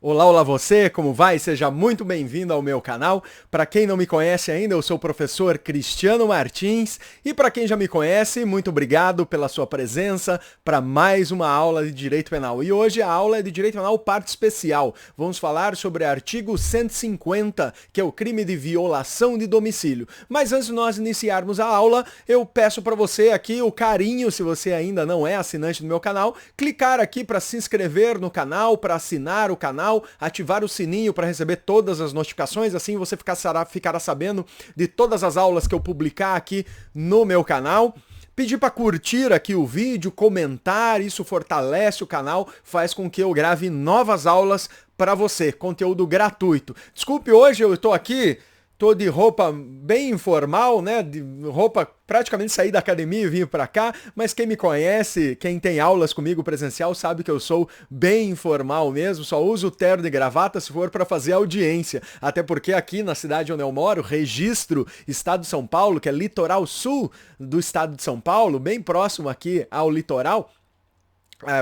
Olá, olá você, como vai? Seja muito bem-vindo ao meu canal. Para quem não me conhece ainda, eu sou o professor Cristiano Martins e para quem já me conhece, muito obrigado pela sua presença para mais uma aula de Direito Penal. E hoje a aula é de Direito Penal parte especial. Vamos falar sobre o artigo 150, que é o crime de violação de domicílio. Mas antes de nós iniciarmos a aula, eu peço para você aqui o carinho, se você ainda não é assinante do meu canal, clicar aqui para se inscrever no canal, para assinar o canal, ativar o sininho para receber todas as notificações, assim você ficará sabendo de todas as aulas que eu publicar aqui no meu canal. Pedir para curtir aqui o vídeo, comentar, isso fortalece o canal, faz com que eu grave novas aulas para você, conteúdo gratuito. Desculpe, hoje eu estou aqui, tô de roupa bem informal, né? De roupa praticamente saí da academia e vim para cá, mas quem me conhece, quem tem aulas comigo presencial, sabe que eu sou bem informal mesmo, só uso terno e gravata se for para fazer audiência. Até porque aqui na cidade onde eu moro, Registro, estado de São Paulo, que é litoral sul do estado de São Paulo, bem próximo aqui ao litoral,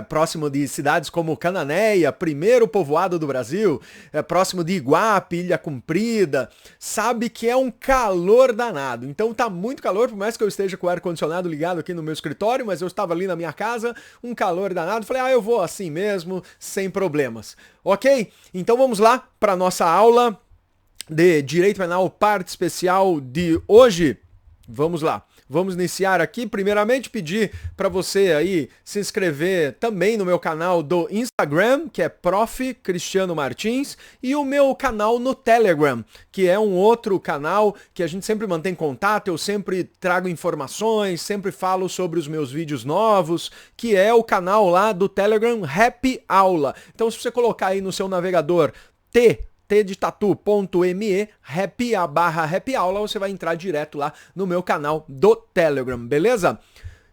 próximo de cidades como Cananéia, primeiro povoado do Brasil, próximo de Iguape, Ilha Comprida, sabe que é um calor danado. Então tá muito calor, por mais que eu esteja com o ar-condicionado ligado aqui no meu escritório, mas eu estava ali na minha casa, um calor danado. Falei, eu vou assim mesmo, sem problemas. Ok? Então vamos lá para nossa aula de Direito Penal, parte especial de hoje. Vamos lá. Vamos iniciar aqui. Primeiramente, pedir para você aí se inscrever também no meu canal do Instagram, que é Prof. Cristiano Martins, e o meu canal no Telegram, que é um outro canal que a gente sempre mantém contato, eu sempre trago informações, sempre falo sobre os meus vídeos novos, que é o canal lá do Telegram Happy Aula. Então, se você colocar aí no seu navegador de tatu.me, happy aula, você vai entrar direto lá no meu canal do Telegram, beleza?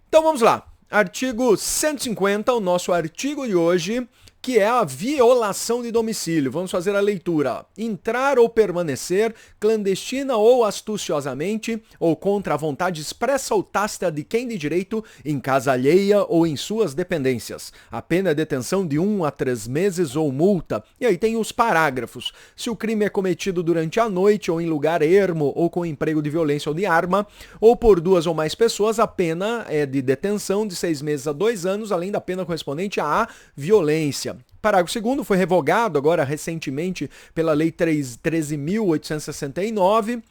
Então vamos lá. Artigo 150, o nosso artigo de hoje, que é a violação de domicílio. Vamos fazer a leitura. Entrar ou permanecer clandestina ou astuciosamente ou contra a vontade expressa ou tácita de quem de direito em casa alheia ou em suas dependências. A pena é detenção de 1 a 3 meses ou multa. E aí tem os parágrafos. Se o crime é cometido durante a noite ou em lugar ermo ou com emprego de violência ou de arma ou por 2 ou mais pessoas, a pena é de detenção de 6 meses a 2 anos, além da pena correspondente à violência. Parágrafo 2º foi revogado agora recentemente pela Lei 13.869.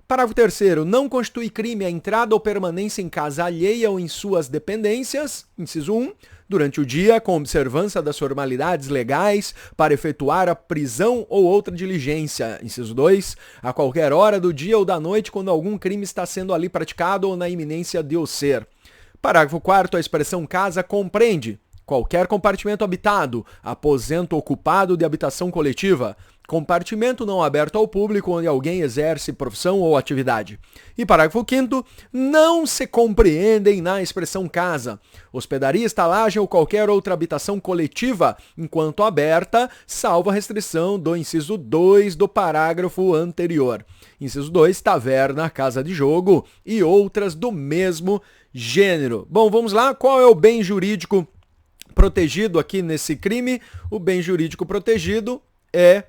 Parágrafo 3º, não constitui crime a entrada ou permanência em casa alheia ou em suas dependências, inciso 1, durante o dia, com observância das formalidades legais para efetuar a prisão ou outra diligência, inciso 2, a qualquer hora do dia ou da noite quando algum crime está sendo ali praticado ou na iminência de o ser. Parágrafo 4º, a expressão casa compreende qualquer compartimento habitado, aposento ocupado de habitação coletiva, compartimento não aberto ao público onde alguém exerce profissão ou atividade. E parágrafo 5º, não se compreendem na expressão casa, hospedaria, estalagem ou qualquer outra habitação coletiva, enquanto aberta, salvo a restrição do inciso 2 do parágrafo anterior. Inciso 2, taverna, casa de jogo e outras do mesmo gênero. Bom, vamos lá, qual é o bem jurídico protegido aqui nesse crime? O bem jurídico protegido é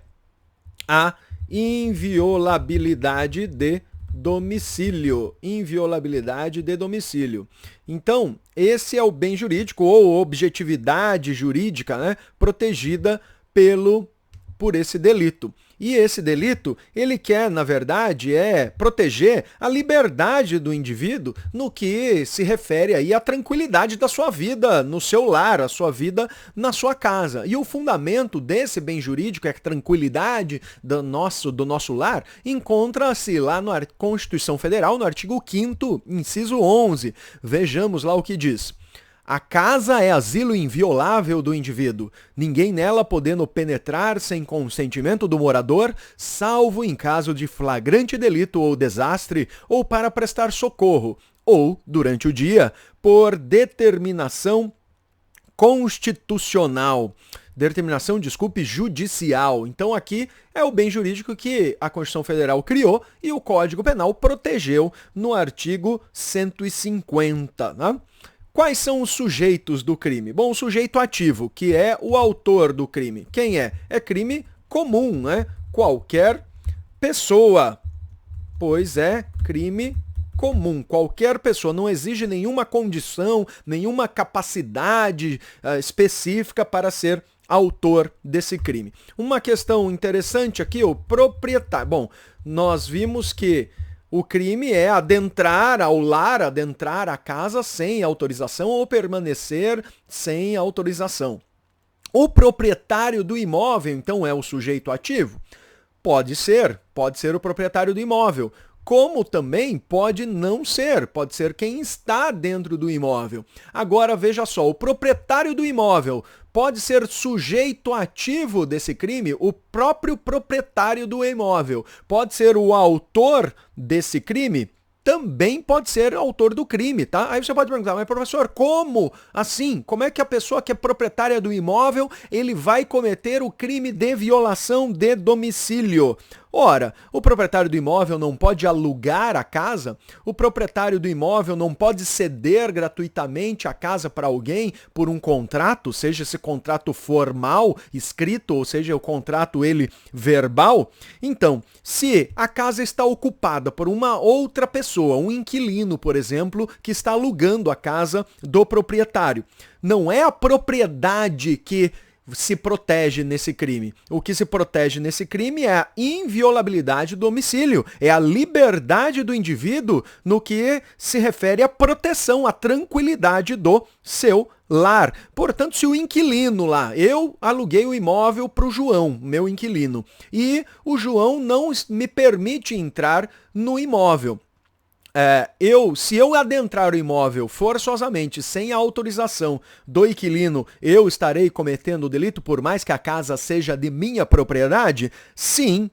a inviolabilidade de domicílio. Inviolabilidade de domicílio. Então, esse é o bem jurídico ou objetividade jurídica, né, protegida por esse delito. E esse delito, ele quer, na verdade, proteger a liberdade do indivíduo no que se refere aí à tranquilidade da sua vida no seu lar, a sua vida na sua casa. E o fundamento desse bem jurídico, a tranquilidade do nosso lar, encontra-se lá na Constituição Federal, no artigo 5º, inciso 11. Vejamos lá o que diz. A casa é asilo inviolável do indivíduo, ninguém nela podendo penetrar sem consentimento do morador, salvo em caso de flagrante delito ou desastre, ou para prestar socorro, ou, durante o dia, por determinação constitucional. Judicial. Então aqui é o bem jurídico que a Constituição Federal criou e o Código Penal protegeu no artigo 150, né? Quais são os sujeitos do crime? Bom, o sujeito ativo, que é o autor do crime. Quem é? É crime comum, né? Qualquer pessoa, pois é crime comum. Qualquer pessoa, não exige nenhuma condição, nenhuma capacidade específica para ser autor desse crime. Uma questão interessante aqui, o proprietário. Bom, nós vimos que o crime é adentrar ao lar, adentrar a casa sem autorização ou permanecer sem autorização. O proprietário do imóvel, então, é o sujeito ativo? Pode ser o proprietário do imóvel. Como também pode não ser, pode ser quem está dentro do imóvel. Agora veja só, o proprietário do imóvel pode ser sujeito ativo desse crime, o próprio proprietário do imóvel. Pode ser o autor desse crime, também pode ser autor do crime, tá? Aí você pode perguntar, mas professor, como assim? Como é que a pessoa que é proprietária do imóvel, ele vai cometer o crime de violação de domicílio? Ora, o proprietário do imóvel não pode alugar a casa, o proprietário do imóvel não pode ceder gratuitamente a casa para alguém por um contrato, seja esse contrato formal, escrito, ou seja, o contrato ele verbal. Então, se a casa está ocupada por uma outra pessoa, um inquilino, por exemplo, que está alugando a casa do proprietário, não é a propriedade que se protege nesse crime. O que se protege nesse crime é a inviolabilidade do domicílio, é a liberdade do indivíduo no que se refere à proteção, à tranquilidade do seu lar. Portanto, se o inquilino lá, eu aluguei o imóvel para o João, meu inquilino, e o João não me permite entrar no imóvel. Se eu adentrar o imóvel forçosamente, sem a autorização do inquilino, eu estarei cometendo o delito, por mais que a casa seja de minha propriedade? Sim,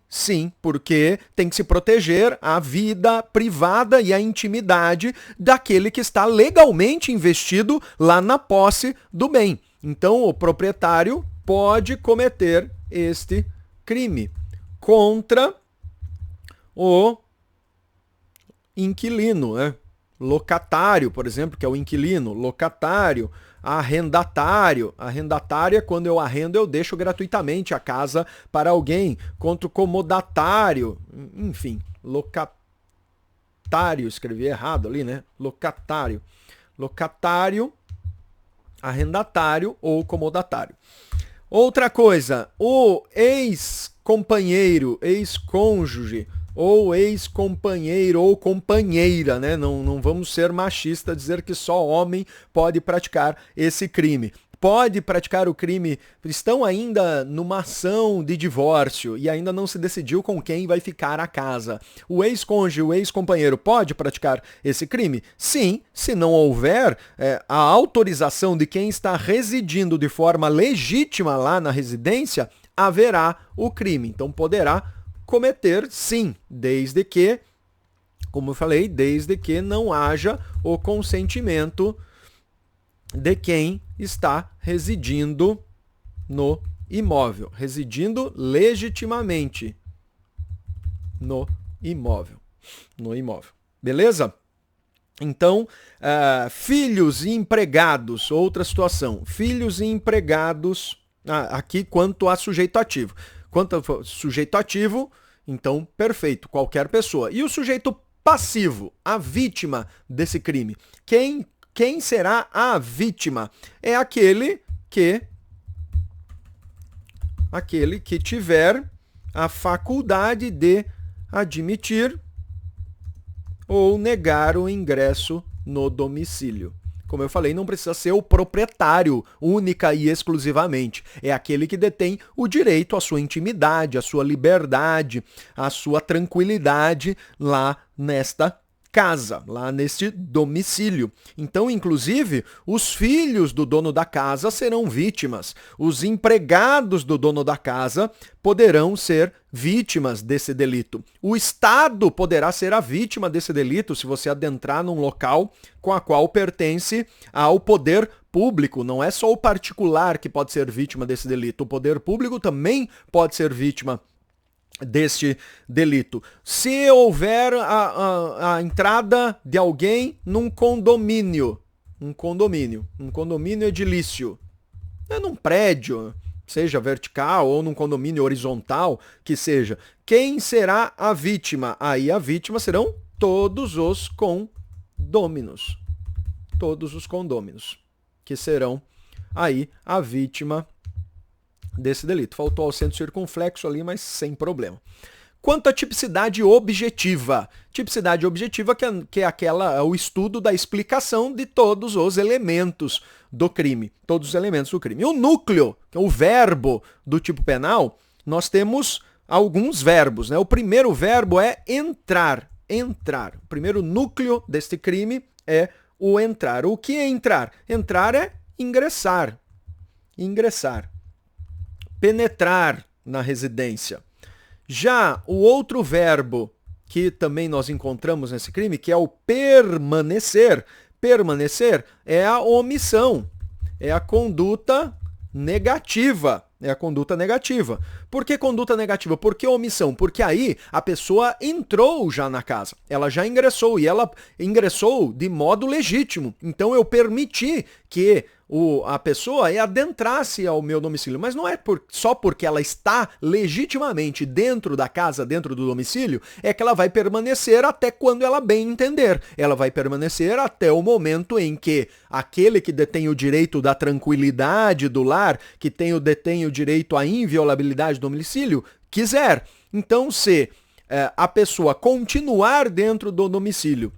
porque tem que se proteger a vida privada e a intimidade daquele que está legalmente investido lá na posse do bem. Então, o proprietário pode cometer este crime contra o inquilino, né? Locatário, por exemplo, que é o inquilino, locatário, arrendatário. Arrendatário é quando eu arrendo, eu deixo gratuitamente a casa para alguém. Contra o comodatário, enfim, locatário, escrevi errado ali, né? Locatário. Locatário, arrendatário ou comodatário. Outra coisa, o ex-companheiro, ex-cônjuge, ou ex-companheiro ou companheira, né? Não vamos ser machistas, dizer que só homem pode praticar esse crime. Pode praticar o crime, estão ainda numa ação de divórcio e ainda não se decidiu com quem vai ficar a casa. O ex-cônjuge, o ex-companheiro pode praticar esse crime? Sim, se não houver a autorização de quem está residindo de forma legítima lá na residência, haverá o crime. Então poderá cometer, sim, desde que, como eu falei, desde que não haja o consentimento de quem está residindo no imóvel, residindo legitimamente no imóvel. Beleza? Então, filhos e empregados, outra situação. Filhos e empregados, aqui quanto a sujeito ativo. Quanto ao sujeito ativo, então, perfeito, qualquer pessoa. E o sujeito passivo, a vítima desse crime? Quem será a vítima? É aquele que tiver a faculdade de admitir ou negar o ingresso no domicílio. Como eu falei, não precisa ser o proprietário, única e exclusivamente. É aquele que detém o direito à sua intimidade, à sua liberdade, à sua tranquilidade lá nesta casa, lá neste domicílio. Então, inclusive, os filhos do dono da casa serão vítimas. Os empregados do dono da casa poderão ser vítimas desse delito. O Estado poderá ser a vítima desse delito se você adentrar num local com a qual pertence ao poder público. Não é só o particular que pode ser vítima desse delito. O poder público também pode ser vítima deste delito. Se houver a entrada de alguém num condomínio, um condomínio edilício, num prédio, seja vertical ou num condomínio horizontal, que seja. Quem será a vítima? Aí a vítima serão todos os condôminos. Todos os condôminos, que serão aí a vítima desse delito. Faltou o acento circunflexo ali, mas sem problema. Quanto à tipicidade objetiva. Tipicidade objetiva que é o estudo da explicação de todos os elementos do crime. Todos os elementos do crime. O núcleo, que é o verbo do tipo penal, nós temos alguns verbos, né? O primeiro verbo é entrar. Entrar. O primeiro núcleo deste crime é o entrar. O que é entrar? Entrar é ingressar. Ingressar. Penetrar na residência. Já o outro verbo que também nós encontramos nesse crime, que é o permanecer. Permanecer é a omissão, é a conduta negativa. É a conduta negativa. Por que conduta negativa? Por que omissão? Porque aí a pessoa entrou já na casa. Ela já ingressou e ela ingressou de modo legítimo. Então eu permiti que a pessoa adentrasse ao meu domicílio. Mas não é só porque ela está legitimamente dentro da casa, dentro do domicílio, é que ela vai permanecer até quando ela bem entender. Ela vai permanecer até o momento em que aquele que detém o direito da tranquilidade do lar, que detém o direito à inviolabilidade do domicílio, quiser. Então, se a pessoa continuar dentro do domicílio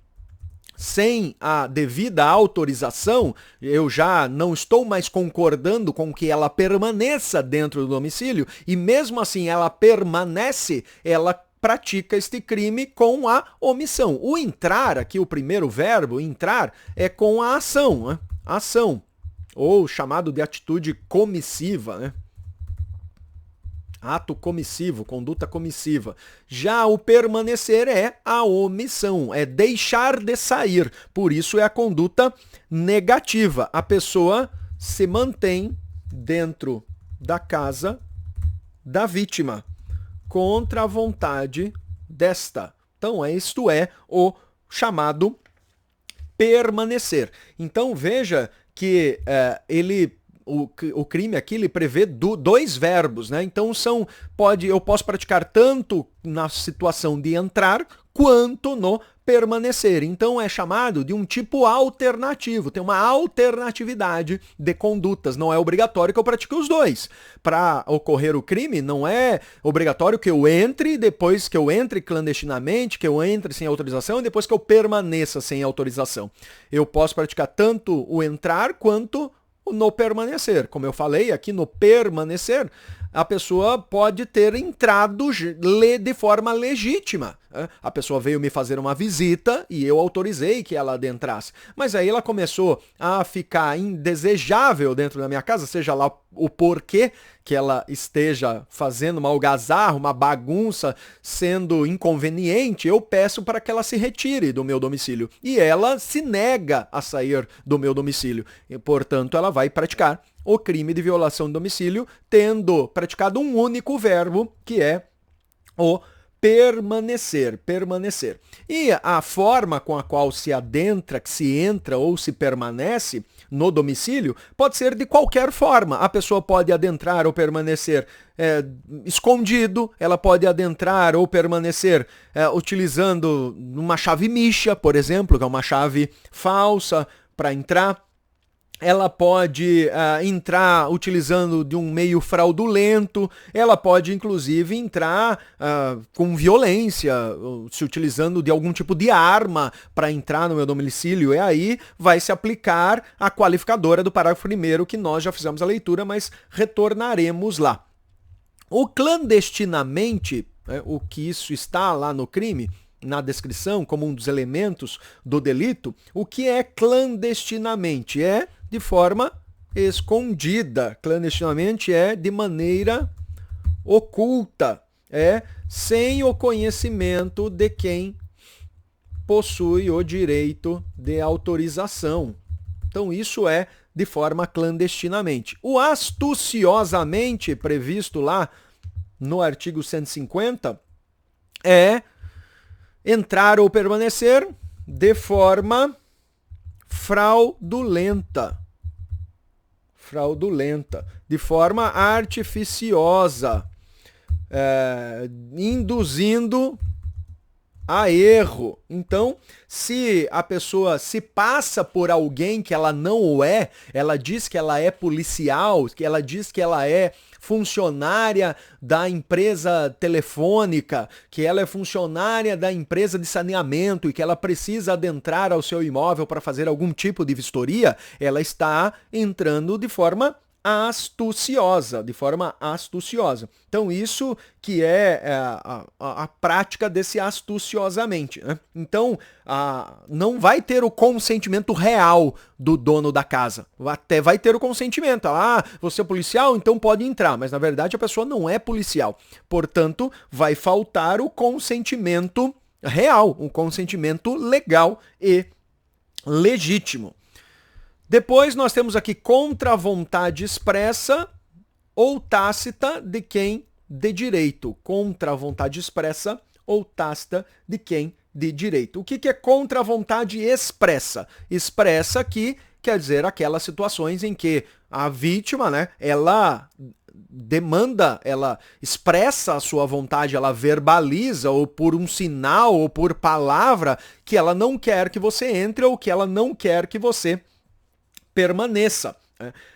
sem a devida autorização, eu já não estou mais concordando com que ela permaneça dentro do domicílio, e mesmo assim ela permanece, ela pratica este crime com a omissão. O entrar, aqui o primeiro verbo, entrar, é com a ação, né? Ação, ou chamado de atitude comissiva, né? Ato comissivo, conduta comissiva. Já o permanecer é a omissão, é deixar de sair. Por isso é a conduta negativa. A pessoa se mantém dentro da casa da vítima, contra a vontade desta. Então, isto é o chamado permanecer. Então, veja que o crime aqui ele prevê dois verbos, né? Então eu posso praticar tanto na situação de entrar quanto no permanecer. Então é chamado de um tipo alternativo, tem uma alternatividade de condutas. Não é obrigatório que eu pratique os dois. Para ocorrer o crime, não é obrigatório que eu entre, depois que eu entre clandestinamente, que eu entre sem autorização e depois que eu permaneça sem autorização. Eu posso praticar tanto o entrar quanto no permanecer. Como eu falei, aqui no permanecer, a pessoa pode ter entrado de forma legítima. A pessoa veio me fazer uma visita e eu autorizei que ela adentrasse. Mas aí ela começou a ficar indesejável dentro da minha casa, seja lá o porquê que ela esteja fazendo uma algazarra, uma bagunça, sendo inconveniente, eu peço para que ela se retire do meu domicílio. E ela se nega a sair do meu domicílio. E, portanto, ela vai praticar o crime de violação de domicílio, tendo praticado um único verbo, que é o permanecer, permanecer. E a forma com a qual se adentra, que se entra ou se permanece no domicílio, pode ser de qualquer forma. A pessoa pode adentrar ou permanecer escondido, ela pode adentrar ou permanecer utilizando uma chave micha, por exemplo, que é uma chave falsa para entrar. Ela pode entrar utilizando de um meio fraudulento, ela pode inclusive entrar com violência, se utilizando de algum tipo de arma para entrar no meu domicílio, e aí vai se aplicar a qualificadora do parágrafo 1º que nós já fizemos a leitura, mas retornaremos lá. O clandestinamente, o que isso está lá no crime, na descrição, como um dos elementos do delito, o que é clandestinamente? É de forma escondida. Clandestinamente é de maneira oculta. É sem o conhecimento de quem possui o direito de autorização. Então, isso é de forma clandestinamente. O astuciosamente, previsto lá no artigo 150, é entrar ou permanecer de forma fraudulenta. Fraudulenta, de forma artificiosa, induzindo a erro. Então, se a pessoa se passa por alguém que ela não o é, ela diz que ela é policial, que ela diz que ela é funcionária da empresa telefônica, que ela é funcionária da empresa de saneamento e que ela precisa adentrar ao seu imóvel para fazer algum tipo de vistoria, ela está entrando de forma astuciosa, de forma astuciosa. Então, isso que é a prática desse astuciosamente, né? Então, não vai ter o consentimento real do dono da casa. Até vai ter o consentimento. Você é policial, então pode entrar. Mas, na verdade, a pessoa não é policial. Portanto, vai faltar o consentimento real, um consentimento legal e legítimo. Depois nós temos aqui contra a vontade expressa ou tácita de quem de direito. Contra a vontade expressa ou tácita de quem de direito. O que é contra a vontade expressa? Expressa aqui quer dizer aquelas situações em que a vítima, né, ela demanda, ela expressa a sua vontade, ela verbaliza ou por um sinal ou por palavra que ela não quer que você entre ou que ela não quer que você permaneça.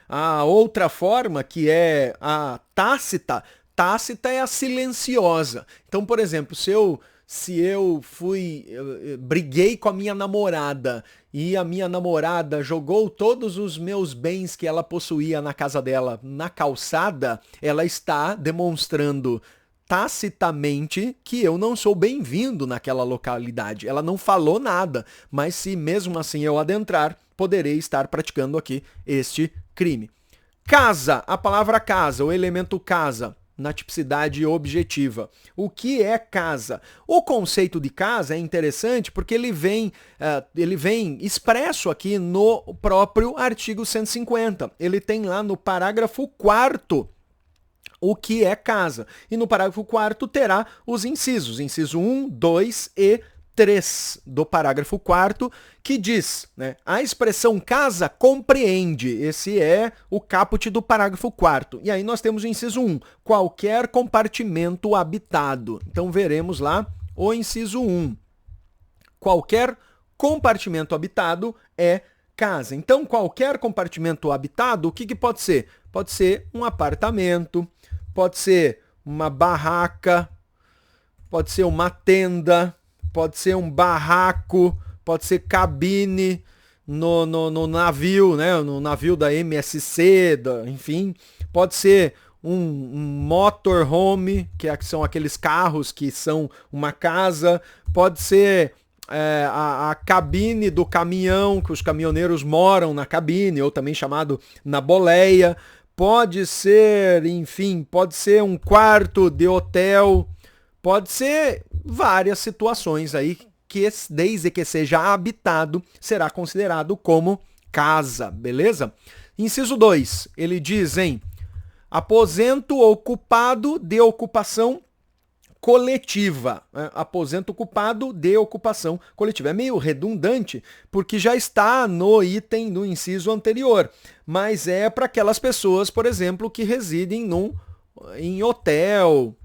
A outra forma, que é a tácita, tácita é a silenciosa. Então, por exemplo, se eu briguei com a minha namorada e a minha namorada jogou todos os meus bens que ela possuía na casa dela na calçada, ela está demonstrando tacitamente que eu não sou bem-vindo naquela localidade. Ela não falou nada, mas se mesmo assim eu adentrar, poderei estar praticando aqui este crime. Casa, a palavra casa, o elemento casa, na tipicidade objetiva. O que é casa? O conceito de casa é interessante porque ele vem expresso aqui no próprio artigo 150. Ele tem lá no parágrafo 4º o que é casa. E no parágrafo 4º terá os incisos, inciso 1, 2 e 3 do parágrafo 4º, que diz, né, a expressão casa compreende, esse é o caput do parágrafo 4º. E aí nós temos o inciso 1, qualquer compartimento habitado. Então veremos lá o inciso 1. Qualquer compartimento habitado é casa. Então qualquer compartimento habitado, o que pode ser? Pode ser um apartamento, pode ser uma barraca, pode ser uma tenda, pode ser um barraco, pode ser cabine no navio, né? No navio da MSC, enfim. Pode ser um motorhome, que são aqueles carros que são uma casa. Pode ser a cabine do caminhão, que os caminhoneiros moram na cabine, ou também chamado na boleia. Pode ser, enfim, pode ser um quarto de hotel. Pode ser várias situações aí que, desde que seja habitado, será considerado como casa, beleza? Inciso 2, ele diz em aposento ocupado de ocupação coletiva. Aposento ocupado de ocupação coletiva. É meio redundante, porque já está no item do inciso anterior, mas é para aquelas pessoas, por exemplo, que residem em hotel,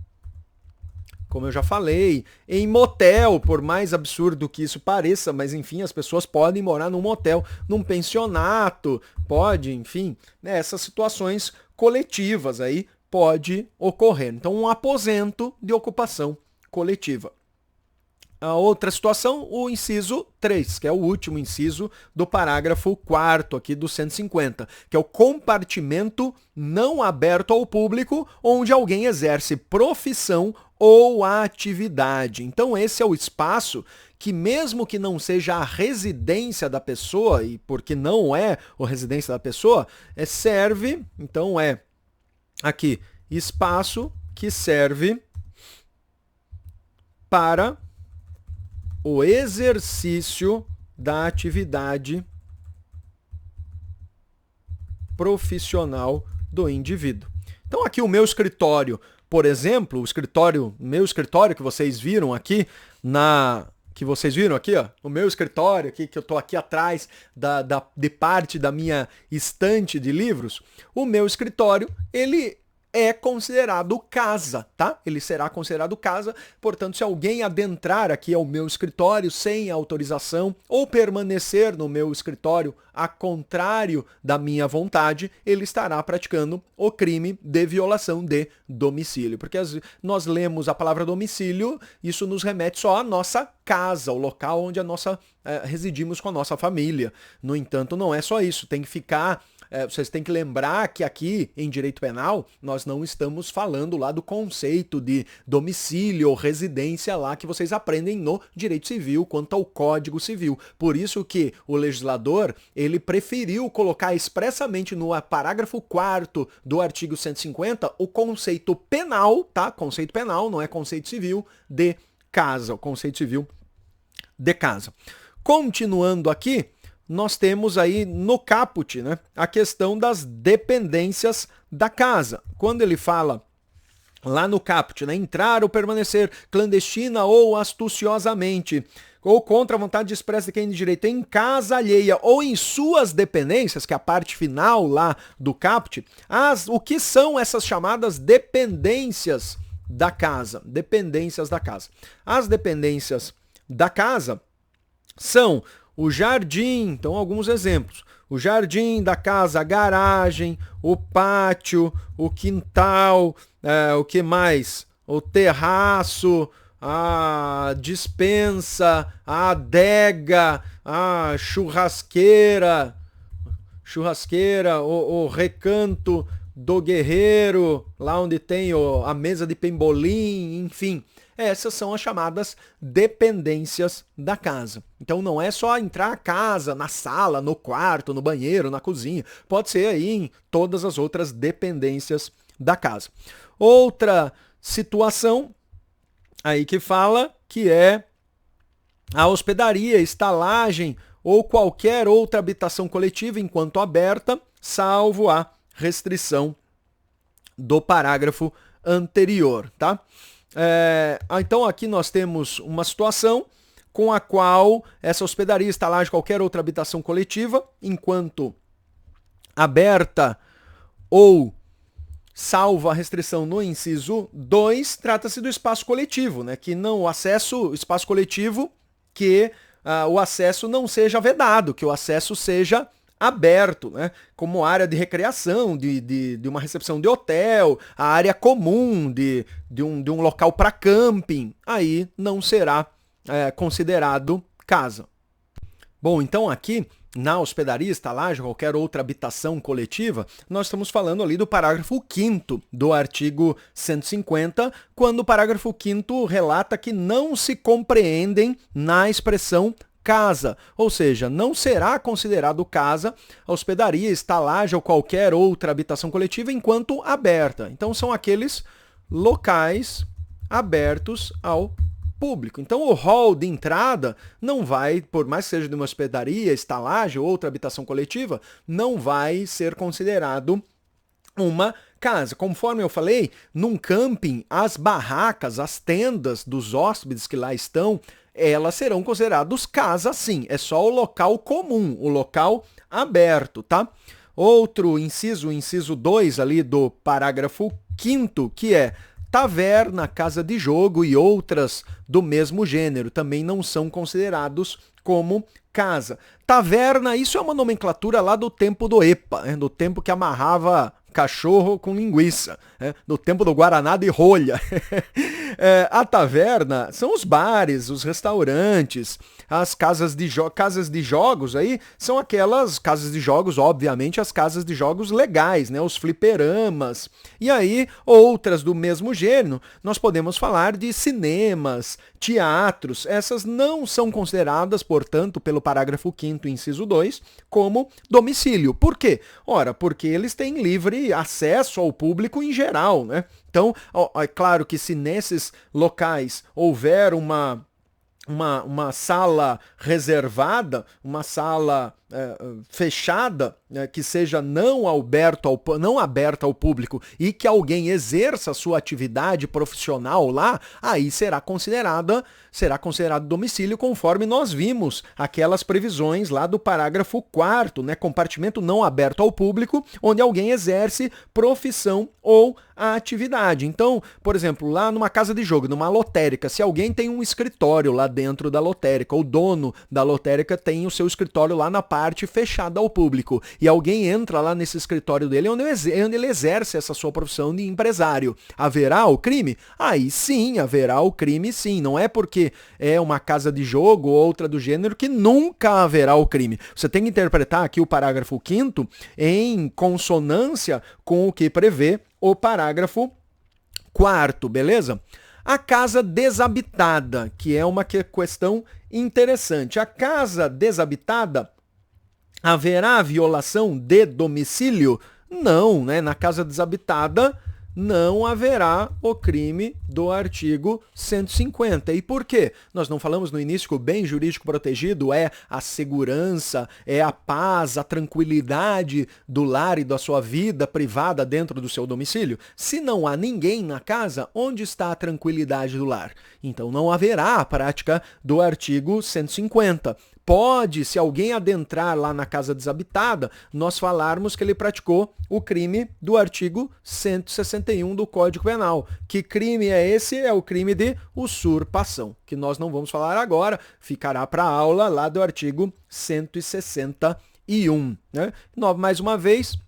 como eu já falei, em motel, por mais absurdo que isso pareça, mas enfim, as pessoas podem morar num motel, num pensionato, pode, enfim, né, essas situações coletivas aí pode ocorrer. Então, um aposento de ocupação coletiva. A outra situação, o inciso 3, que é o último inciso do parágrafo 4º aqui do 150, que é o compartimento não aberto ao público, onde alguém exerce profissão ou atividade. Então, esse é o espaço que, mesmo que não seja a residência da pessoa, e porque não é a residência da pessoa, serve, então aqui, espaço que serve para o exercício da atividade profissional do indivíduo. Então aqui o meu escritório, por exemplo, meu escritório que vocês viram aqui que vocês viram aqui, ó, o meu escritório aqui, que eu tô aqui atrás de parte da minha estante de livros, o meu escritório, ele é considerado casa, tá? Ele será considerado casa, portanto, se alguém adentrar aqui ao meu escritório sem autorização ou permanecer no meu escritório a contrário da minha vontade, ele estará praticando o crime de violação de domicílio. Porque nós lemos a palavra domicílio, isso nos remete só à nossa casa, o local onde residimos com a nossa família. No entanto, não é só isso, tem que ficar... vocês têm que lembrar que aqui, em direito penal, nós não estamos falando lá do conceito de domicílio ou residência lá que vocês aprendem no direito civil quanto ao Código Civil. Por isso que o legislador, ele preferiu colocar expressamente no parágrafo 4º do artigo 150 o conceito penal, tá? Conceito penal, não é conceito civil, de casa, o conceito civil de casa. Continuando aqui, nós temos aí no caput, né, a questão das dependências da casa. Quando ele fala lá no caput, né, entrar ou permanecer clandestina ou astuciosamente, ou contra a vontade expressa de quem de direito em casa alheia ou em suas dependências, que é a parte final lá do caput, o que são essas chamadas dependências da casa? Dependências da casa. As dependências da casa são o jardim, então alguns exemplos. O jardim da casa, a garagem, o pátio, o quintal, o que mais? O terraço, a despensa, a adega, a churrasqueira, o recanto do guerreiro, lá onde tem a mesa de pembolim, enfim. Essas são as chamadas dependências da casa. Então não é só entrar a casa, na sala, no quarto, no banheiro, na cozinha. Pode ser aí em todas as outras dependências da casa. Outra situação aí que fala que é a hospedaria, estalagem ou qualquer outra habitação coletiva enquanto aberta, salvo a restrição do parágrafo anterior, tá? Então aqui nós temos uma situação com a qual essa hospedaria, estalagem, qualquer outra habitação coletiva, enquanto aberta ou salvo a restrição no inciso 2, trata-se do espaço coletivo, né? Que não o acesso, espaço coletivo, que o acesso não seja vedado, que o acesso seja aberto, né? Como área de recreação, de uma recepção de hotel, a área comum de um local para camping, aí não será considerado casa. Bom, então aqui na hospedaria, estalagem, qualquer outra habitação coletiva, nós estamos falando ali do parágrafo 5º do artigo 150, quando o parágrafo 5º relata que não se compreendem na expressão casa, ou seja, não será considerado casa a hospedaria, estalagem ou qualquer outra habitação coletiva enquanto aberta. Então são aqueles locais abertos ao público. Então o hall de entrada não vai, por mais que seja de uma hospedaria, estalagem ou outra habitação coletiva, não vai ser considerado uma casa. Conforme eu falei, num camping, as barracas, as tendas dos hóspedes que lá estão, elas serão consideradas casa sim. É só o local comum, o local aberto, tá? Outro inciso, o inciso 2 ali do parágrafo 5º, que é taverna, casa de jogo e outras do mesmo gênero, também não são considerados como casa. Taverna, isso é uma nomenclatura lá do tempo do EPA, do tempo que amarrava cachorro com linguiça, no tempo do Guaraná de rolha. A taverna são os bares, os restaurantes, as casas de jogos aí são aquelas casas de jogos, obviamente as casas de jogos legais, né? Os fliperamas. E aí outras do mesmo gênero, nós podemos falar de cinemas, teatros. Essas não são consideradas, portanto, pelo parágrafo 5º, inciso 2, como domicílio. Por quê? Ora, porque eles têm livre acesso ao público em geral, né? Então, é claro que se nesses locais houver uma sala reservada, uma sala fechada, que seja não aberta ao público e que alguém exerça sua atividade profissional lá, aí será considerado domicílio, conforme nós vimos aquelas previsões lá do parágrafo 4º, né? Compartimento não aberto ao público, onde alguém exerce profissão ou a atividade. Então, por exemplo, lá numa casa de jogo, numa lotérica, se alguém tem um escritório lá dentro da lotérica, o dono da lotérica tem o seu escritório lá na parte fechada ao público, e alguém entra lá nesse escritório dele, onde ele exerce essa sua profissão de empresário, haverá o crime? Aí sim, haverá o crime sim. Não é porque é uma casa de jogo ou outra do gênero que nunca haverá o crime. Você tem que interpretar aqui o parágrafo 5º em consonância com o que prevê o parágrafo 4º, beleza? A casa desabitada, que é uma questão interessante. A casa desabitada, haverá violação de domicílio? Não, né? Na casa desabitada não haverá o crime do artigo 150. E por quê? Nós não falamos no início que o bem jurídico protegido é a segurança, é a paz, a tranquilidade do lar e da sua vida privada dentro do seu domicílio? Se não há ninguém na casa, onde está a tranquilidade do lar? Então não haverá a prática do artigo 150. Pode, se alguém adentrar lá na casa desabitada, nós falarmos que ele praticou o crime do artigo 161 do Código Penal. Que crime é esse? É o crime de usurpação, que nós não vamos falar agora, ficará para a aula lá do artigo 161. Né? Mais uma vez,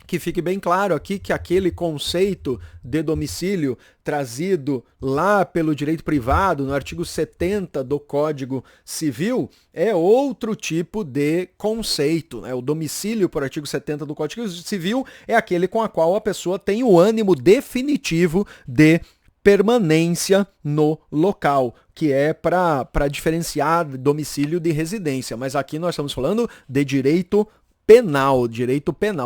que fique bem claro aqui que aquele conceito de domicílio trazido lá pelo direito privado, no artigo 70 do Código Civil, é outro tipo de conceito. Né? O domicílio, por artigo 70 do Código Civil, é aquele com a qual a pessoa tem o ânimo definitivo de permanência no local, que é para diferenciar domicílio de residência. Mas aqui nós estamos falando de direito penal.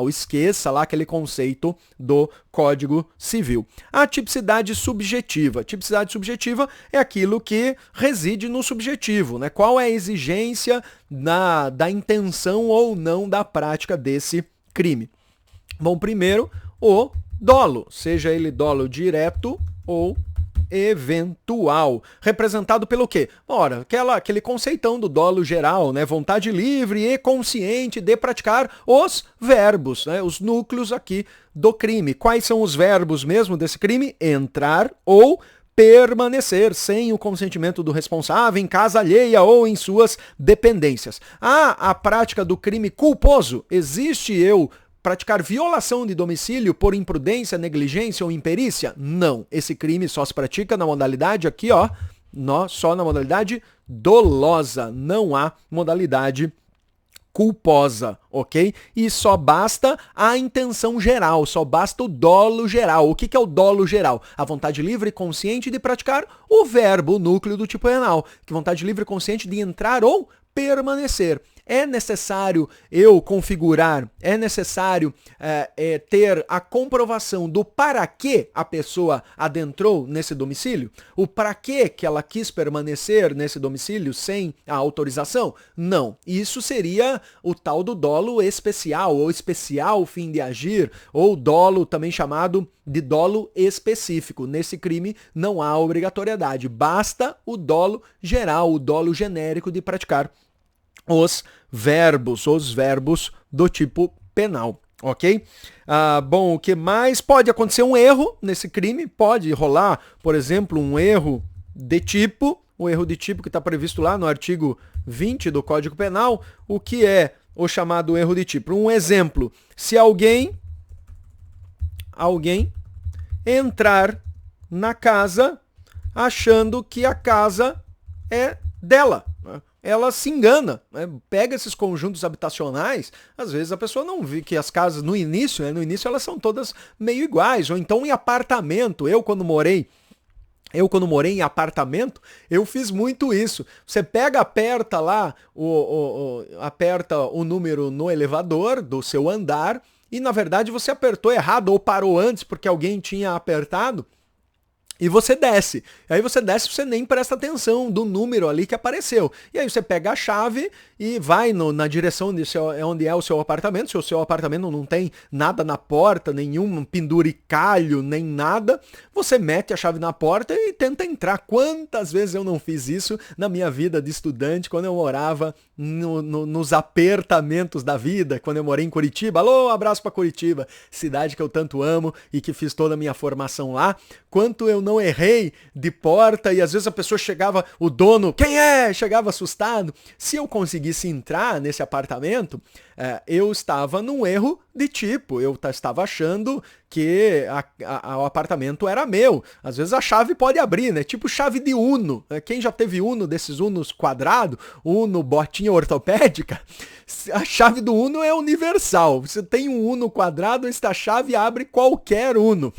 Esqueça lá aquele conceito do Código Civil. A tipicidade subjetiva. Tipicidade subjetiva é aquilo que reside no subjetivo, né? Qual é a exigência da intenção ou não da prática desse crime? Bom, primeiro, o dolo, seja ele dolo direto ou eventual, representado pelo quê? Ora, aquele conceitão do dolo geral, né? Vontade livre e consciente de praticar os verbos, né? Os núcleos aqui do crime. Quais são os verbos mesmo desse crime? Entrar ou permanecer sem o consentimento do responsável em casa alheia ou em suas dependências. A prática do crime culposo. Existe eu praticar violação de domicílio por imprudência, negligência ou imperícia? Não. Esse crime só se pratica na modalidade aqui, ó, só na modalidade dolosa. Não há modalidade culposa, ok? E só basta a intenção geral, só basta o dolo geral. O que é o dolo geral? A vontade livre e consciente de praticar o verbo, o núcleo do tipo penal. Que vontade livre e consciente de entrar ou permanecer. É necessário eu configurar, é necessário ter a comprovação do para que a pessoa adentrou nesse domicílio? O para que ela quis permanecer nesse domicílio sem a autorização? Não. Isso seria o tal do dolo especial, ou especial fim de agir, ou dolo também chamado de dolo específico. Nesse crime não há obrigatoriedade, basta o dolo geral, o dolo genérico de praticar os verbos do tipo penal, ok? Bom, o que mais? Pode acontecer um erro nesse crime, pode rolar, por exemplo, um erro de tipo, o erro de tipo que está previsto lá no artigo 20 do Código Penal. O que é o chamado erro de tipo? Um exemplo, se alguém entrar na casa achando que a casa é dela, né? Ela se engana, né? Pega esses conjuntos habitacionais, às vezes a pessoa não vê que as casas no início elas são todas meio iguais, ou então em apartamento. Eu quando morei em apartamento, eu fiz muito isso. Você aperta lá, aperta o número no elevador do seu andar, e na verdade você apertou errado ou parou antes porque alguém tinha apertado. E você desce. Aí você desce, você nem presta atenção do número ali que apareceu. E aí você pega a chave e vai na direção onde é o seu apartamento. Se o seu apartamento não tem nada na porta, nenhum penduricalho, nem nada, você mete a chave na porta e tenta entrar. Quantas vezes eu não fiz isso na minha vida de estudante, quando eu morava nos apertamentos da vida, quando eu morei em Curitiba. Alô, abraço pra Curitiba, cidade que eu tanto amo e que fiz toda a minha formação lá. Quanto eu não errei de porta e às vezes a pessoa chegava, o dono, quem é? Chegava assustado. Se eu conseguisse entrar nesse apartamento, eu estava num erro de tipo, eu estava achando que o apartamento era meu. Às vezes a chave pode abrir, né? Tipo chave de Uno. Quem já teve Uno, desses Unos quadrado, Uno botinha ortopédica, a chave do Uno é universal. Você tem um Uno quadrado, esta chave abre qualquer Uno.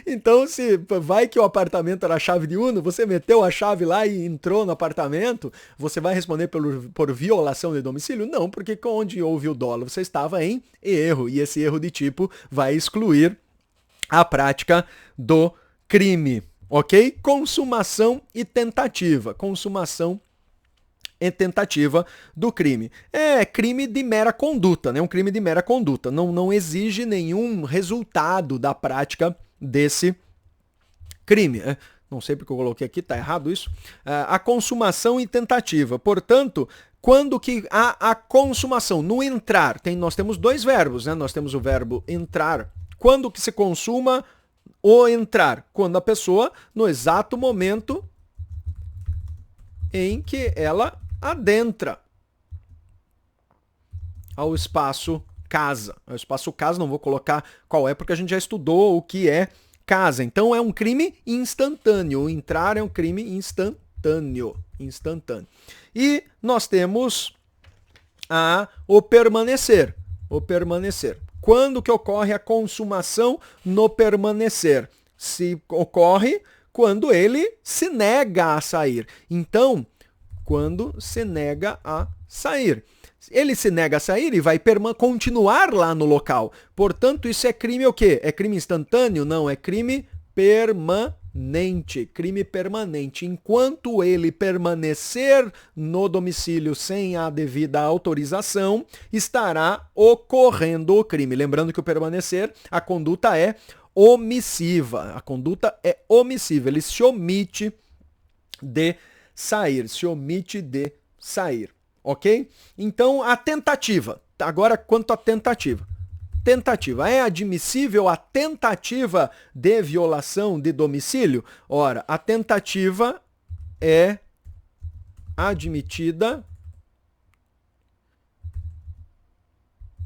Então, se vai que o apartamento era a chave de Uno, você meteu a chave lá e entrou no apartamento, você vai responder por violação de domicílio? Não, porque onde houve o dolo, você estava em erro, e esse erro de tipo vai excluir a prática do crime, ok? Consumação e tentativa. Consumação e tentativa do crime. É crime de mera conduta, né? Um crime de mera conduta. Não exige nenhum resultado da prática desse crime. Não sei porque eu coloquei aqui, tá errado isso. A consumação e tentativa. Portanto, quando que há a consumação? No entrar. Nós temos dois verbos, né? Nós temos o verbo entrar. Quando que se consuma o entrar? Quando a pessoa, no exato momento em que ela adentra ao espaço casa. O espaço casa, não vou colocar qual é, porque a gente já estudou o que é casa. Então é um crime instantâneo. O entrar é um crime instantâneo. E nós temos o permanecer. O permanecer. Quando que ocorre a consumação no permanecer? Se ocorre quando ele se nega a sair. Então, quando se nega a sair. Ele se nega a sair e vai continuar lá no local. Portanto, isso é crime o quê? É crime instantâneo? Não, é crime permanente. Crime permanente. Enquanto ele permanecer no domicílio sem a devida autorização, estará ocorrendo o crime. Lembrando que o permanecer, a conduta é omissiva. A conduta é omissiva. Ele se omite de sair. Se omite de sair. Ok? Então, a tentativa. Agora, quanto à tentativa. Tentativa. É admissível a tentativa de violação de domicílio? Ora, a tentativa é admitida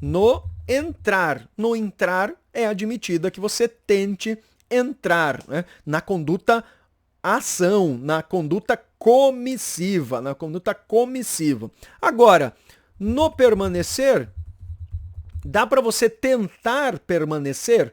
no entrar. No entrar é admitida que você tente entrar, né? Na conduta ação, na conduta comissiva, Agora, no permanecer, dá para você tentar permanecer?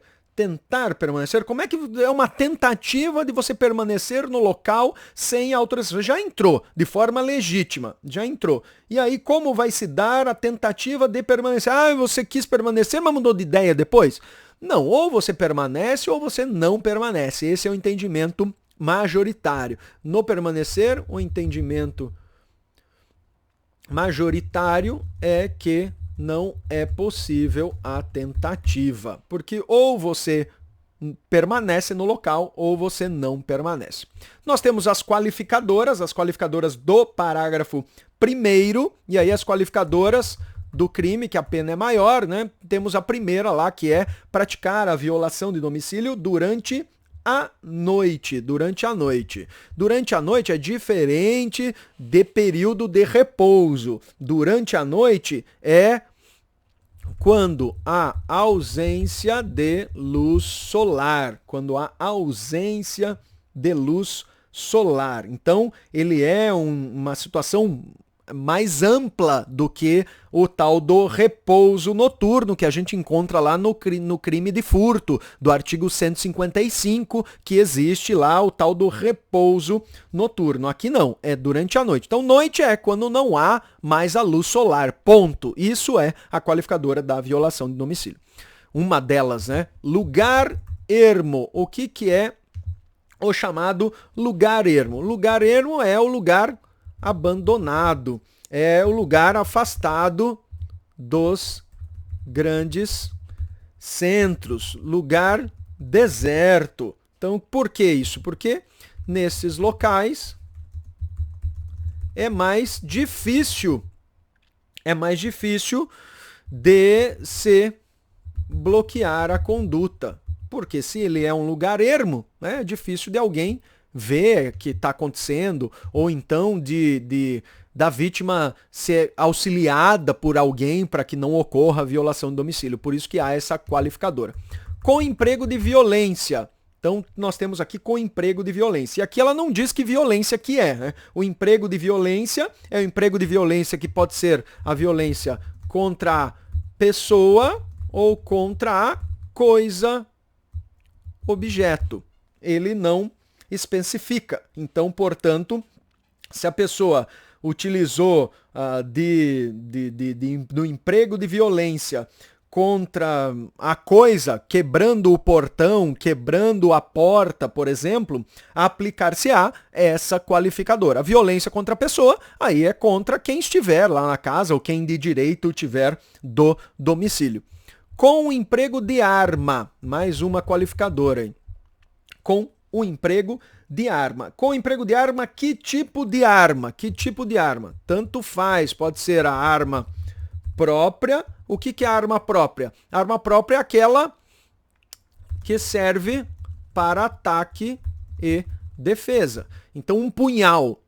Como é que é uma tentativa de você permanecer no local sem autorização? Já entrou, de forma legítima, já entrou. E aí, como vai se dar a tentativa de permanecer? Você quis permanecer, mas mudou de ideia depois? Não, ou você permanece ou você não permanece. Esse é o entendimento majoritário. No permanecer, o entendimento majoritário é que não é possível a tentativa, porque ou você permanece no local ou você não permanece. Nós temos as qualificadoras do parágrafo 1º, e aí as qualificadoras do crime, que a pena é maior, né? Temos a primeira lá, que é praticar a violação de domicílio durante a noite. Durante a noite é diferente de período de repouso. Durante a noite é quando há ausência de luz solar. Então, ele é uma situação mais ampla do que o tal do repouso noturno que a gente encontra lá no crime de furto, do artigo 155, que existe lá o tal do repouso noturno. Aqui não, é durante a noite. Então, noite é quando não há mais a luz solar, ponto. Isso é a qualificadora da violação de domicílio. Uma delas, né? Lugar ermo. O que é o chamado lugar ermo. Lugar ermo é o lugar abandonado, é o lugar afastado dos grandes centros, lugar deserto. Então, por que isso? Porque nesses locais é mais difícil de se bloquear a conduta. Porque se ele é um lugar ermo, né, é difícil de alguém ver que está acontecendo, ou então da vítima ser auxiliada por alguém para que não ocorra a violação de domicílio. Por isso que há essa qualificadora. Com emprego de violência. Então, nós temos aqui com emprego de violência. E aqui ela não diz que violência que é, né? O emprego de violência é o emprego de violência que pode ser a violência contra a pessoa ou contra a coisa, objeto. Ele não especifica. Então, portanto, se a pessoa utilizou do emprego de violência contra a coisa, quebrando o portão, quebrando a porta, por exemplo, aplicar-se-á essa qualificadora. A violência contra a pessoa, aí é contra quem estiver lá na casa ou quem de direito tiver do domicílio. Com o emprego de arma, mais uma qualificadora, hein? Com o emprego de arma. Com o emprego de arma, que tipo de arma? Que tipo de arma? Tanto faz, pode ser a arma própria. O que é a arma própria? A arma própria é aquela que serve para ataque e defesa. Então, um punhal,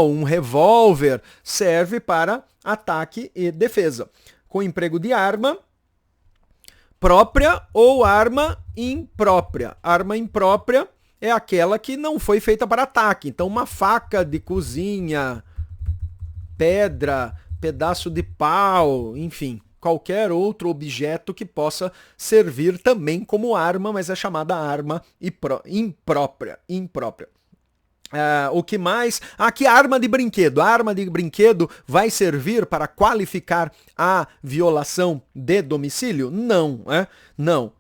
um revólver serve para ataque e defesa. Com emprego de arma própria ou arma imprópria. Arma imprópria é aquela que não foi feita para ataque. Então, uma faca de cozinha, pedra, pedaço de pau, enfim, qualquer outro objeto que possa servir também como arma, mas é chamada arma imprópria. O que mais? Aqui a arma de brinquedo. A arma de brinquedo vai servir para qualificar a violação de domicílio? Não, não.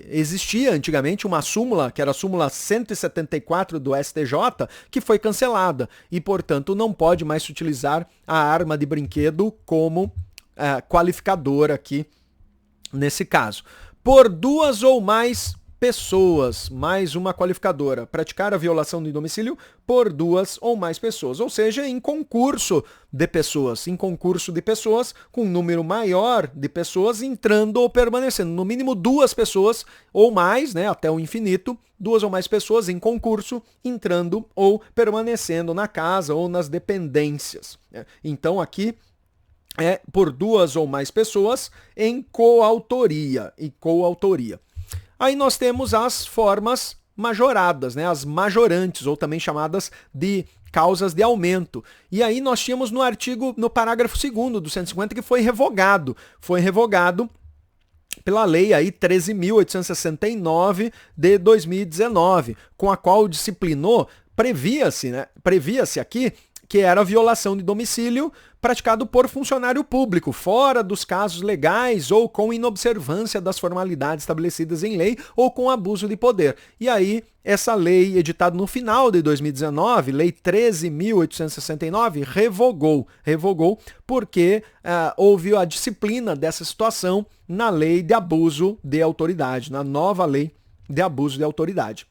Existia antigamente uma súmula, que era a súmula 174 do STJ, que foi cancelada e, portanto, não pode mais se utilizar a arma de brinquedo como qualificadora aqui nesse caso. Por duas ou mais pessoas, mais uma qualificadora. Praticar a violação de domicílio por duas ou mais pessoas, ou seja, em concurso de pessoas. Em concurso de pessoas, com um número maior de pessoas entrando ou permanecendo. No mínimo duas pessoas ou mais, né, até o infinito, duas ou mais pessoas em concurso, entrando ou permanecendo na casa ou nas dependências. Então aqui é por duas ou mais pessoas em coautoria e coautoria. Aí nós temos as formas majoradas, né? As majorantes, ou também chamadas de causas de aumento. E aí nós tínhamos no parágrafo 2º do 150 que foi revogado. Foi revogado pela lei aí 13.869 de 2019, com a qual disciplinou, previa-se aqui que era a violação de domicílio praticado por funcionário público, fora dos casos legais ou com inobservância das formalidades estabelecidas em lei ou com abuso de poder. E aí, essa lei, editada no final de 2019, Lei 13.869, revogou porque houve a disciplina dessa situação na Lei de Abuso de Autoridade, na nova Lei de Abuso de Autoridade.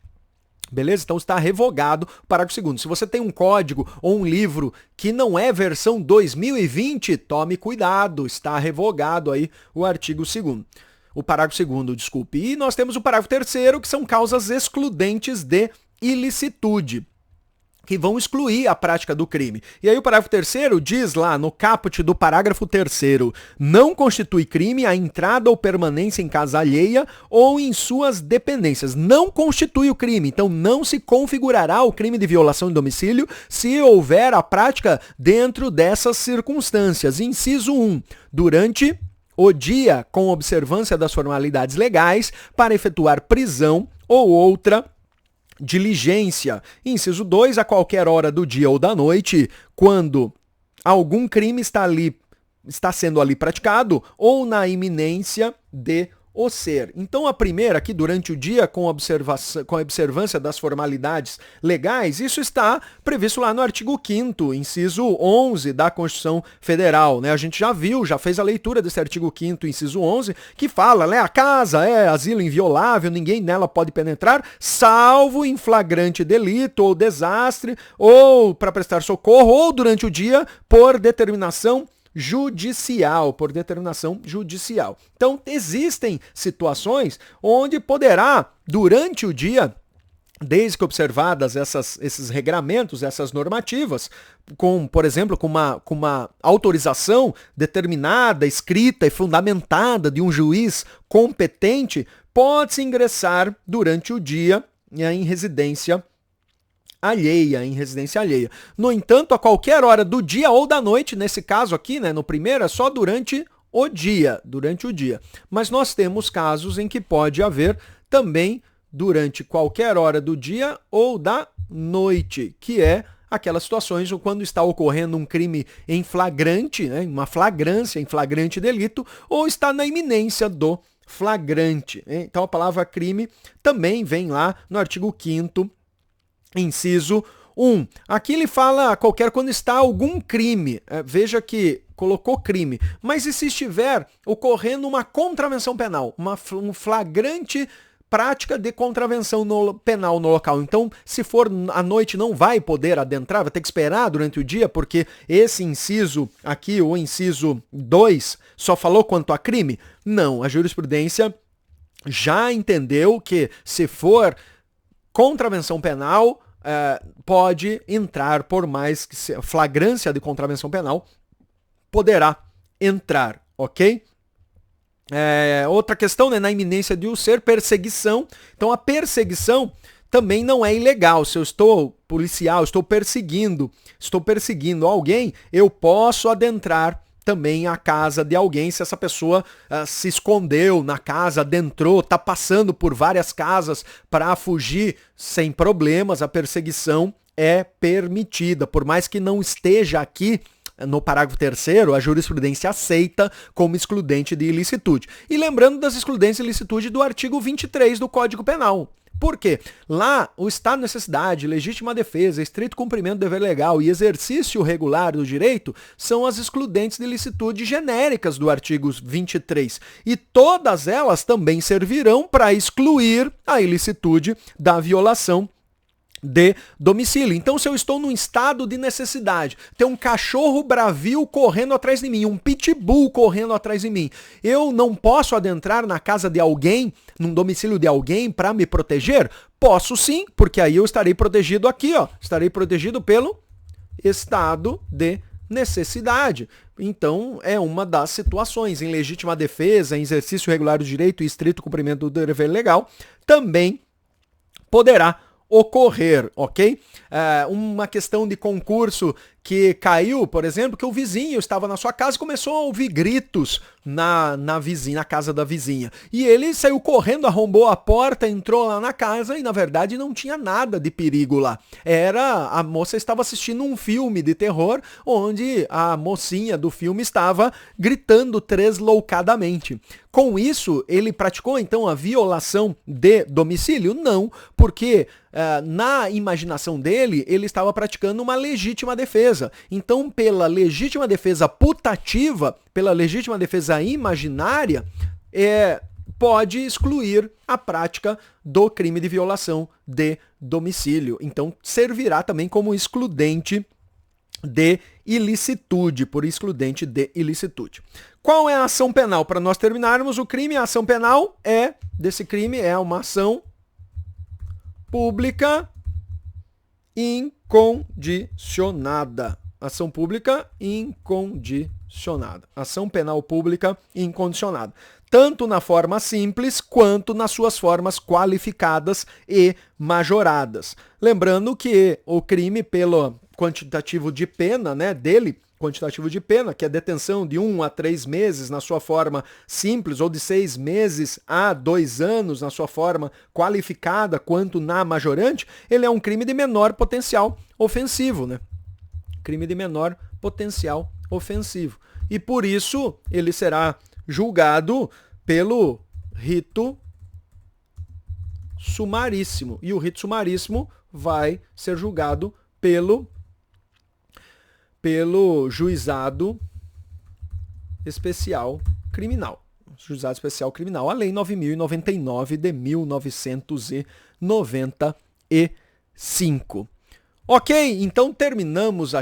Beleza? Então está revogado o parágrafo 2º. Se você tem um código ou um livro que não é versão 2020, tome cuidado, está revogado aí o artigo 2º. O parágrafo 2º, desculpe. E nós temos o parágrafo 3º, que são causas excludentes de ilicitude, que vão excluir a prática do crime. E aí o parágrafo 3º diz lá no caput do parágrafo 3º, não constitui crime a entrada ou permanência em casa alheia ou em suas dependências. Não constitui o crime, então não se configurará o crime de violação de domicílio se houver a prática dentro dessas circunstâncias. Inciso 1, durante o dia com observância das formalidades legais para efetuar prisão ou outra diligência. Inciso 2, a qualquer hora do dia ou da noite, quando algum crime está sendo ali praticado ou na iminência de o ser. Então a primeira aqui durante o dia com a observância das formalidades legais, isso está previsto lá no artigo 5º, inciso 11 da Constituição Federal, né? A gente já viu, já fez a leitura desse artigo 5º, inciso 11, que fala, né, a casa é asilo inviolável, ninguém nela pode penetrar, salvo em flagrante delito ou desastre, ou para prestar socorro, ou durante o dia por determinação judicial, por determinação judicial. Então, existem situações onde poderá, durante o dia, desde que observadas esses regramentos, essas normativas, por exemplo, com uma autorização determinada, escrita e fundamentada de um juiz competente, pode-se ingressar durante o dia em residência alheia. No entanto, a qualquer hora do dia ou da noite, nesse caso aqui, né, no primeiro, é só durante o dia. Mas nós temos casos em que pode haver também durante qualquer hora do dia ou da noite, que é aquelas situações quando está ocorrendo um crime em flagrante, né, uma flagrância em flagrante delito, ou está na iminência do flagrante. Então a palavra crime também vem lá no artigo 5º, inciso 1. Aqui ele fala quando está algum crime. Veja que colocou crime. Mas e se estiver ocorrendo uma contravenção penal? Um flagrante prática de contravenção penal no local. Então, se for à noite, não vai poder adentrar, vai ter que esperar durante o dia, porque esse inciso aqui, o inciso 2, só falou quanto a crime? Não, a jurisprudência já entendeu que se for contravenção penal, pode entrar, por mais que flagrância de contravenção penal, poderá entrar, ok? Outra questão, né, na iminência de o ser, perseguição. Então a perseguição também não é ilegal. Se eu estou policial, estou perseguindo alguém, eu posso adentrar também a casa de alguém, se essa pessoa se escondeu na casa, adentrou, está passando por várias casas para fugir sem problemas, a perseguição é permitida. Por mais que não esteja aqui no parágrafo 3º, a jurisprudência aceita como excludente de ilicitude. E lembrando das excludentes de ilicitude do artigo 23 do Código Penal. Por quê? Lá, o estado de necessidade, legítima defesa, estrito cumprimento do dever legal e exercício regular do direito são as excludentes de ilicitude genéricas do artigo 23. E todas elas também servirão para excluir a ilicitude da violação de domicílio. Então, se eu estou num estado de necessidade, tem um cachorro bravio correndo atrás de mim, um pitbull correndo atrás de mim, eu não posso adentrar na casa de alguém, num domicílio de alguém para me proteger? Posso sim, porque aí eu estarei protegido aqui, ó, estarei protegido pelo estado de necessidade. Então, é uma das situações. Em legítima defesa, em exercício regular do direito e estrito cumprimento do dever legal, também poderá ocorrer, ok? Uma questão de concurso que caiu, por exemplo, que o vizinho estava na sua casa e começou a ouvir gritos na casa da vizinha. E ele saiu correndo, arrombou a porta, entrou lá na casa e, na verdade, não tinha nada de perigo lá. A moça estava assistindo um filme de terror onde a mocinha do filme estava gritando tresloucadamente. Com isso, ele praticou, então, a violação de domicílio? Não, porque na imaginação dele, ele estava praticando uma legítima defesa. Então, pela legítima defesa putativa, pela legítima defesa imaginária, pode excluir a prática do crime de violação de domicílio. Então, servirá também como excludente de ilicitude, por excludente de ilicitude. Qual é a ação penal? Para nós terminarmos o crime, a ação penal desse crime é uma ação pública incondicionada. Ação pública incondicionada. Ação penal pública incondicionada. Tanto na forma simples quanto nas suas formas qualificadas e majoradas. Lembrando que o crime pelo quantitativo de pena, né, dele, quantitativo de pena, que é detenção de 1 a 3 meses na sua forma simples, ou de 6 meses a 2 anos na sua forma qualificada, quanto na majorante, ele é um crime de menor potencial ofensivo, né? Crime de menor potencial ofensivo. E por isso ele será julgado pelo rito sumaríssimo. E o rito sumaríssimo vai ser julgado pelo Juizado Especial Criminal. Juizado Especial Criminal, a Lei 9.099 de 1995. Ok, então terminamos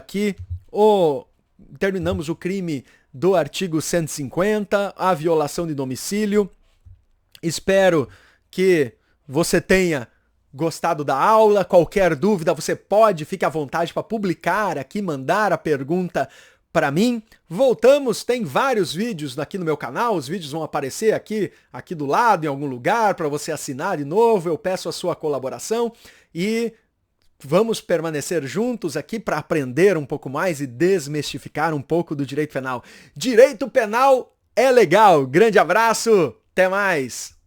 o crime do artigo 150, a violação de domicílio. Espero que você tenha gostado da aula. Qualquer dúvida, você fique à vontade para publicar aqui, mandar a pergunta para mim. Voltamos, tem vários vídeos aqui no meu canal, os vídeos vão aparecer aqui do lado, em algum lugar, para você assinar de novo. Eu peço a sua colaboração e vamos permanecer juntos aqui para aprender um pouco mais e desmistificar um pouco do direito penal. Direito penal é legal. Grande abraço, até mais!